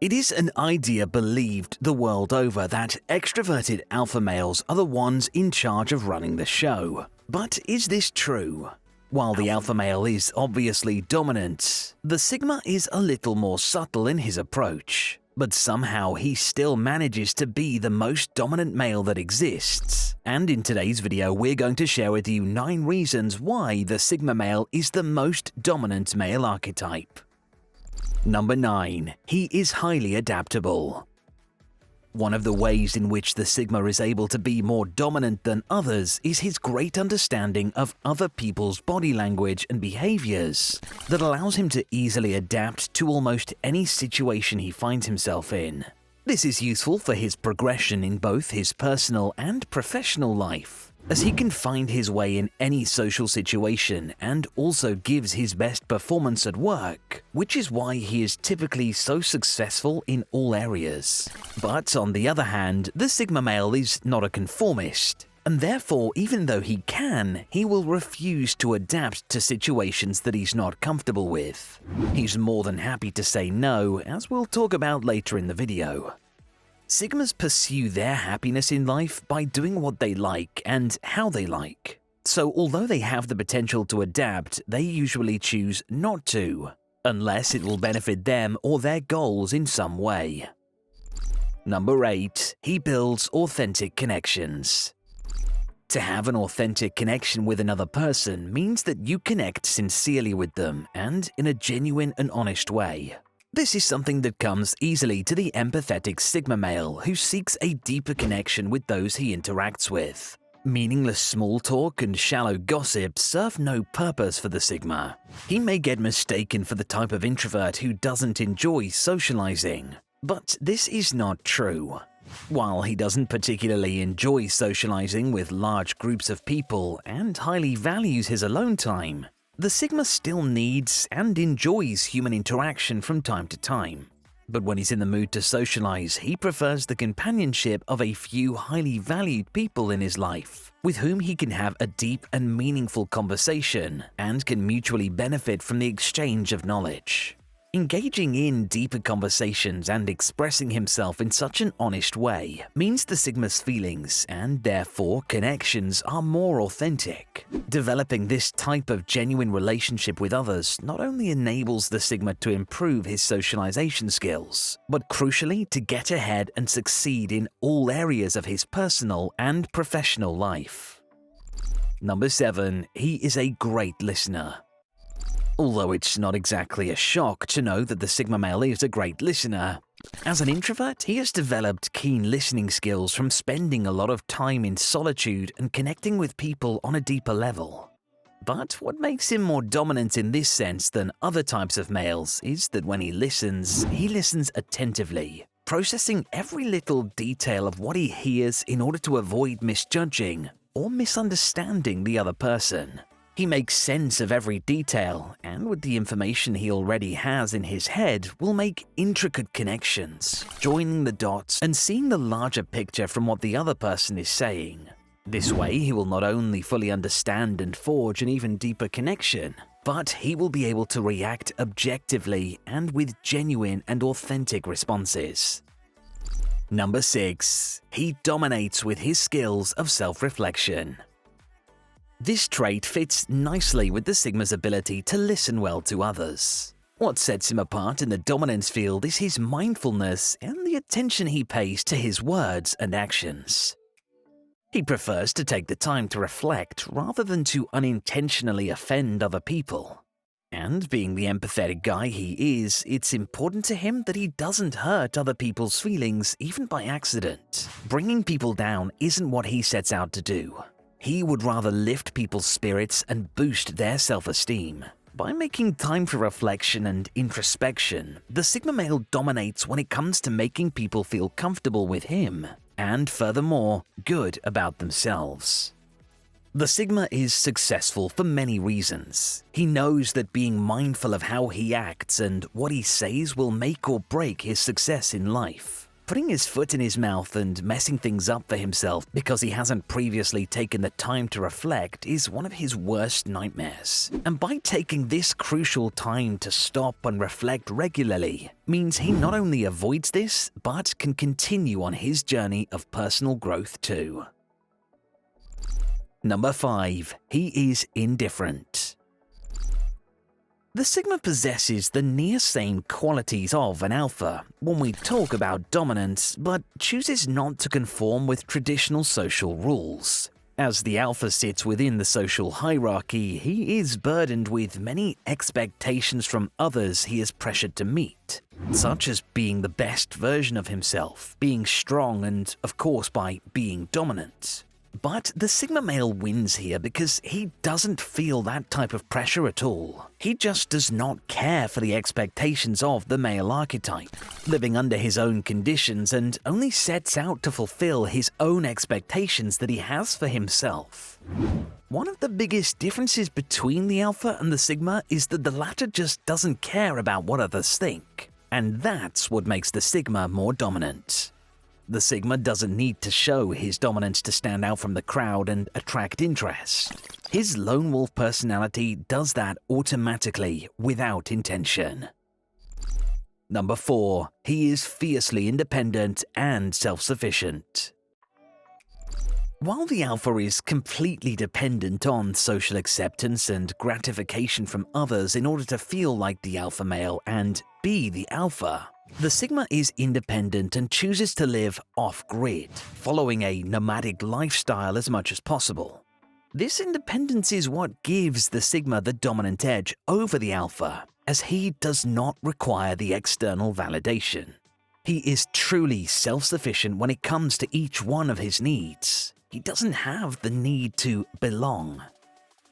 It is an idea believed the world over that extroverted alpha males are the ones in charge of running the show. But is this true? While the alpha male is obviously dominant, the sigma is a little more subtle in his approach. But somehow he still manages to be the most dominant male that exists. And in today's video, we're going to share with you 9 reasons why the sigma male is the most dominant male archetype. Number 9. He is highly adaptable. One of the ways in which the sigma is able to be more dominant than others is his great understanding of other people's body language and behaviors that allows him to easily adapt to almost any situation he finds himself in. This is useful for his progression in both his personal and professional life, as he can find his way in any social situation and also gives his best performance at work, which is why he is typically so successful in all areas. But on the other hand, the sigma male is not a conformist, and therefore even though he will refuse to adapt to situations that he's not comfortable with. He's more than happy to say no, as we'll talk about later in the video. Sigmas pursue their happiness in life by doing what they like and how they like. So although they have the potential to adapt, they usually choose not to, unless it will benefit them or their goals in some way. Number 8. He builds authentic connections. To have an authentic connection with another person means that you connect sincerely with them and in a genuine and honest way. This is something that comes easily to the empathetic sigma male who seeks a deeper connection with those he interacts with. Meaningless small talk and shallow gossip serve no purpose for the sigma. He may get mistaken for the type of introvert who doesn't enjoy socializing. But this is not true. While he doesn't particularly enjoy socializing with large groups of people and highly values his alone time, the sigma still needs and enjoys human interaction from time to time. But when he's in the mood to socialize, he prefers the companionship of a few highly valued people in his life, with whom he can have a deep and meaningful conversation and can mutually benefit from the exchange of knowledge. Engaging in deeper conversations and expressing himself in such an honest way means the sigma's feelings and therefore connections are more authentic. Developing this type of genuine relationship with others not only enables the sigma to improve his socialization skills, but crucially to get ahead and succeed in all areas of his personal and professional life. Number 7. He is a great listener. Although it's not exactly a shock to know that the sigma male is a great listener. As an introvert, he has developed keen listening skills from spending a lot of time in solitude and connecting with people on a deeper level. But what makes him more dominant in this sense than other types of males is that when he listens attentively, processing every little detail of what he hears in order to avoid misjudging or misunderstanding the other person. He makes sense of every detail, and with the information he already has in his head, will make intricate connections, joining the dots and seeing the larger picture from what the other person is saying. This way, he will not only fully understand and forge an even deeper connection, but he will be able to react objectively and with genuine and authentic responses. Number 6. He dominates with his skills of self-reflection. This trait fits nicely with the sigma's ability to listen well to others. What sets him apart in the dominance field is his mindfulness and the attention he pays to his words and actions. He prefers to take the time to reflect rather than to unintentionally offend other people. And being the empathetic guy he is, it's important to him that he doesn't hurt other people's feelings even by accident. Bringing people down isn't what he sets out to do. He would rather lift people's spirits and boost their self-esteem. By making time for reflection and introspection, the sigma male dominates when it comes to making people feel comfortable with him, and furthermore, good about themselves. The sigma is successful for many reasons. He knows that being mindful of how he acts and what he says will make or break his success in life. Putting his foot in his mouth and messing things up for himself because he hasn't previously taken the time to reflect is one of his worst nightmares. And by taking this crucial time to stop and reflect regularly, means he not only avoids this, but can continue on his journey of personal growth too. Number 5. He is indifferent. The Sigma possesses the near-same qualities of an alpha when we talk about dominance, but chooses not to conform with traditional social rules. As the alpha sits within the social hierarchy, he is burdened with many expectations from others he is pressured to meet, such as being the best version of himself, being strong, and, of course, by being dominant. But the Sigma male wins here because he doesn't feel that type of pressure at all. He just does not care for the expectations of the male archetype, living under his own conditions, and only sets out to fulfill his own expectations that he has for himself. One of the biggest differences between the alpha and the Sigma is that the latter just doesn't care about what others think, and that's what makes the Sigma more dominant. The Sigma doesn't need to show his dominance to stand out from the crowd and attract interest. His lone wolf personality does that automatically, without intention. Number 4. He is fiercely independent and self-sufficient. While the alpha is completely dependent on social acceptance and gratification from others in order to feel like the alpha male and be the alpha, the Sigma is independent and chooses to live off-grid, following a nomadic lifestyle as much as possible. This independence is what gives the Sigma the dominant edge over the alpha, as he does not require the external validation. He is truly self-sufficient when it comes to each one of his needs. He doesn't have the need to belong.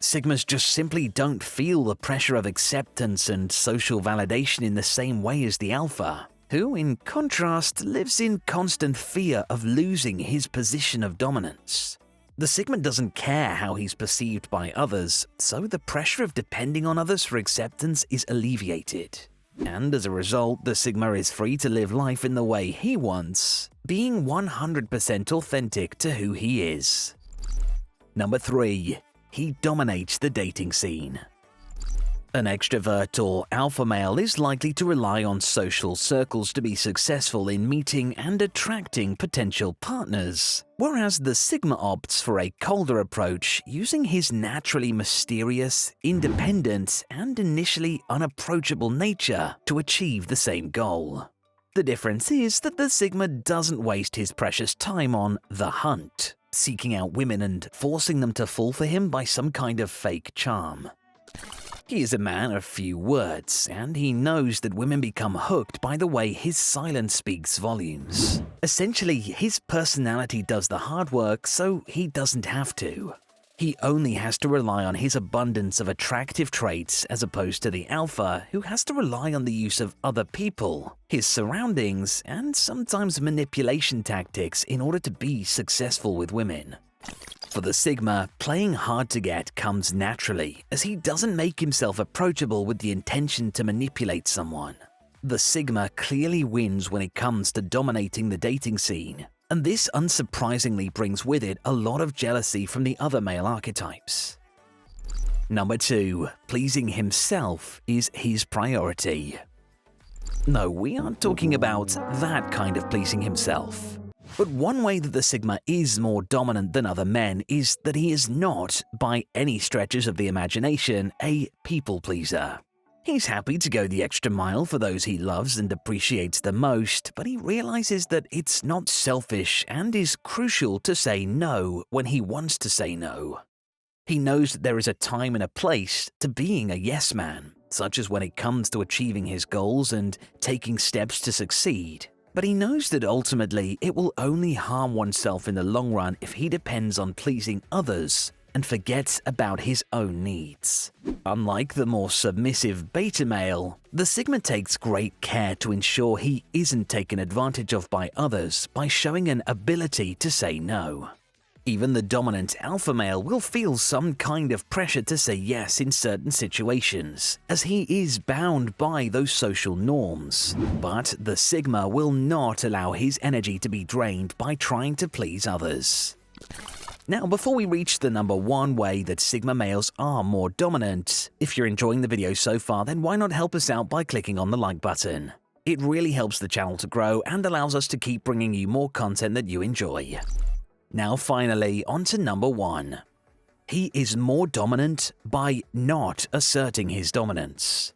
Sigmas just simply don't feel the pressure of acceptance and social validation in the same way as the alpha, who, in contrast, lives in constant fear of losing his position of dominance. The Sigma doesn't care how he's perceived by others, so the pressure of depending on others for acceptance is alleviated. And as a result, the Sigma is free to live life in the way he wants, being 100% authentic to who he is. Number 3. He dominates the dating scene. An extrovert or alpha male is likely to rely on social circles to be successful in meeting and attracting potential partners, whereas the Sigma opts for a colder approach, using his naturally mysterious, independent, and initially unapproachable nature to achieve the same goal. The difference is that the Sigma doesn't waste his precious time on the hunt, seeking out women and forcing them to fall for him by some kind of fake charm. He is a man of few words, and he knows that women become hooked by the way his silence speaks volumes. Essentially, his personality does the hard work, so he doesn't have to. He only has to rely on his abundance of attractive traits as opposed to the alpha, who has to rely on the use of other people, his surroundings, and sometimes manipulation tactics in order to be successful with women. For the Sigma, playing hard to get comes naturally, as he doesn't make himself approachable with the intention to manipulate someone. The Sigma clearly wins when it comes to dominating the dating scene, and this unsurprisingly brings with it a lot of jealousy from the other male archetypes. Number 2. Pleasing himself is his priority. No, we aren't talking about that kind of pleasing himself. But one way that the Sigma is more dominant than other men is that he is not, by any stretches of the imagination, a people pleaser. He's happy to go the extra mile for those he loves and appreciates the most, but he realizes that it's not selfish and is crucial to say no when he wants to say no. He knows that there is a time and a place to being a yes man, such as when it comes to achieving his goals and taking steps to succeed. But he knows that ultimately it will only harm oneself in the long run if he depends on pleasing others and forgets about his own needs. Unlike the more submissive beta male, the Sigma takes great care to ensure he isn't taken advantage of by others by showing an ability to say no. Even the dominant alpha male will feel some kind of pressure to say yes in certain situations, as he is bound by those social norms. But the Sigma will not allow his energy to be drained by trying to please others. Now, before we reach the number one way that Sigma males are more dominant, if you're enjoying the video so far, then why not help us out by clicking on the like button? It really helps the channel to grow and allows us to keep bringing you more content that you enjoy. Now finally, on to number one. He is more dominant by not asserting his dominance.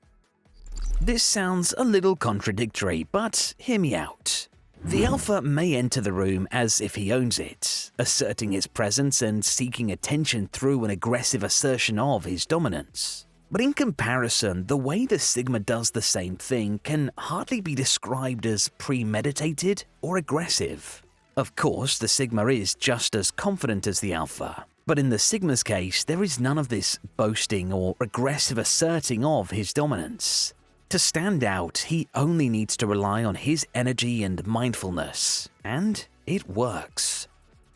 This sounds a little contradictory, but hear me out. The alpha may enter the room as if he owns it, asserting his presence and seeking attention through an aggressive assertion of his dominance. But in comparison, the way the Sigma does the same thing can hardly be described as premeditated or aggressive. Of course, the Sigma is just as confident as the Alpha, but in the Sigma's case, there is none of this boasting or aggressive asserting of his dominance. To stand out, he only needs to rely on his energy and mindfulness, and it works.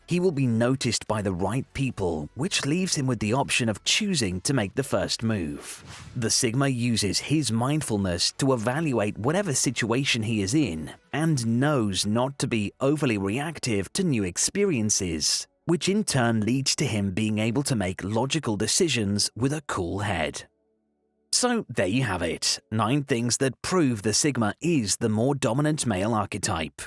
He will be noticed by the right people, which leaves him with the option of choosing to make the first move. The Sigma uses his mindfulness to evaluate whatever situation he is in and knows not to be overly reactive to new experiences, which in turn leads to him being able to make logical decisions with a cool head. So there you have it, 9 things that prove the Sigma is the more dominant male archetype.